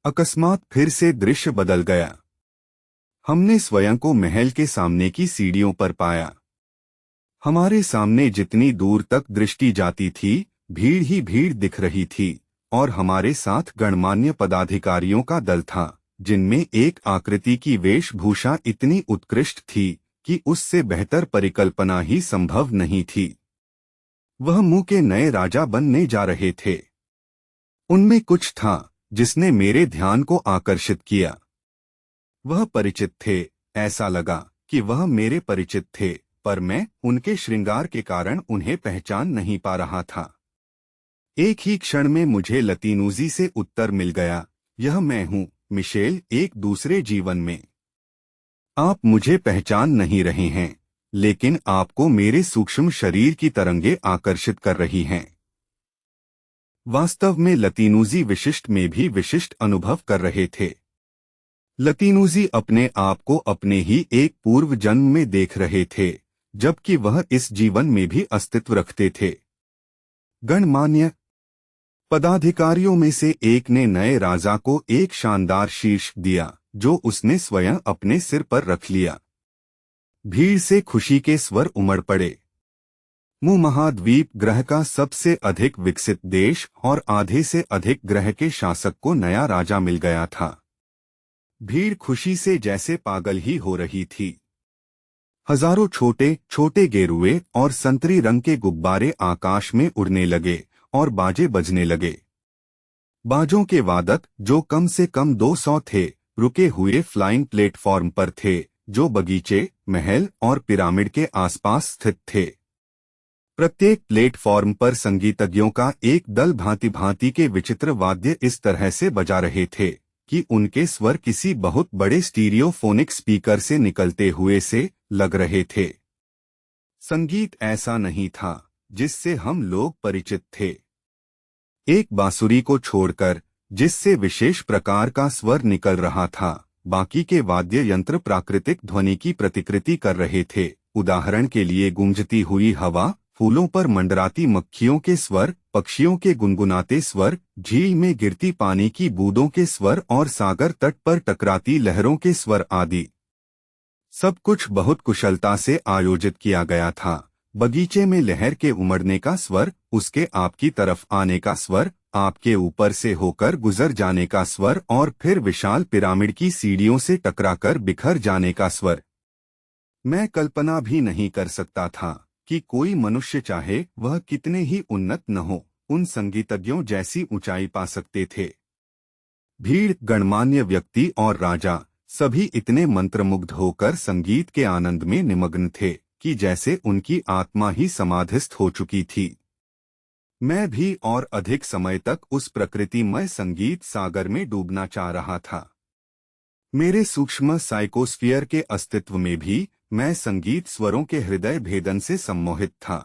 अकस्मात फिर से दृश्य बदल गया। हमने स्वयं को महल के सामने की सीढ़ियों पर पाया। हमारे सामने जितनी दूर तक दृष्टि जाती थी, भीड़ ही भीड़ दिख रही थी, और हमारे साथ गणमान्य पदाधिकारियों का दल था, जिनमें एक आकृति की वेशभूषा इतनी उत्कृष्ट थी कि उससे बेहतर परिकल्पना ही संभव नहीं थी। वह मुंह के नए राजा बनने जा रहे थे। उनमें कुछ था जिसने मेरे ध्यान को आकर्षित किया। वह परिचित थे, ऐसा लगा कि वह मेरे परिचित थे, पर मैं उनके श्रृंगार के कारण उन्हें पहचान नहीं पा रहा था। एक ही क्षण में मुझे लतीनूजी से उत्तर मिल गया, यह मैं हूँ, मिशेल, एक दूसरे जीवन में। आप मुझे पहचान नहीं रहे हैं, लेकिन आपको मेरे सूक्ष्म शरीर की तरंगें आकर्षित कर रही हैं। वास्तव में लतीनूजी विशिष्ट में भी विशिष्ट अनुभव कर रहे थे। लतीनूजी अपने आप को अपने ही एक पूर्व जन्म में देख रहे थे, जबकि वह इस जीवन में भी अस्तित्व रखते थे। गणमान्य पदाधिकारियों में से एक ने नए राजा को एक शानदार शीर्ष दिया, जो उसने स्वयं अपने सिर पर रख लिया। भीड़ से खुशी के स्वर उमड़ पड़े। महाद्वीप ग्रह का सबसे अधिक विकसित देश और आधे से अधिक ग्रह के शासक को नया राजा मिल गया था। भीड़ खुशी से जैसे पागल ही हो रही थी। हजारों छोटे छोटे गेरुए और संतरी रंग के गुब्बारे आकाश में उड़ने लगे और बाजे बजने लगे। बाजों के वादक, जो कम से कम 200 थे, रुके हुए फ्लाइंग प्लेटफॉर्म पर थे, जो बगीचे, महल और पिरामिड के आसपास स्थित थे। प्रत्येक प्लेटफॉर्म पर संगीतज्ञों का एक दल भांति भांति के विचित्र वाद्य इस तरह से बजा रहे थे कि उनके स्वर किसी बहुत बड़े स्टीरियोफोनिक स्पीकर से निकलते हुए से लग रहे थे। संगीत ऐसा नहीं था जिससे हम लोग परिचित थे। एक बांसुरी को छोड़कर, जिससे विशेष प्रकार का स्वर निकल रहा था, बाकी के वाद्य यंत्र प्राकृतिक ध्वनि की प्रतिकृति कर रहे थे। उदाहरण के लिए गूंजती हुई हवा, फूलों पर मंडराती मक्खियों के स्वर, पक्षियों के गुनगुनाते स्वर, झील में गिरती पानी की बूंदों के स्वर और सागर तट पर टकराती लहरों के स्वर आदि। सब कुछ बहुत कुशलता से आयोजित किया गया था। बगीचे में लहर के उमड़ने का स्वर, उसके आपकी तरफ आने का स्वर, आपके ऊपर से होकर गुजर जाने का स्वर और फिर विशाल पिरामिड की सीढ़ियों से टकराकर बिखर जाने का स्वर। मैं कल्पना भी नहीं कर सकता था कि कोई मनुष्य, चाहे वह कितने ही उन्नत न हो, उन संगीतज्ञों जैसी ऊंचाई पा सकते थे। भीड़, गणमान्य व्यक्ति और राजा सभी इतने मंत्रमुग्ध होकर संगीत के आनंद में निमग्न थे कि जैसे उनकी आत्मा ही समाधिस्थ हो चुकी थी। मैं भी और अधिक समय तक उस प्रकृतिमय संगीत सागर में डूबना चाह रहा था। मेरे सूक्ष्म साइकोस्फीयर के अस्तित्व में भी मैं संगीत स्वरों के हृदय भेदन से सम्मोहित था।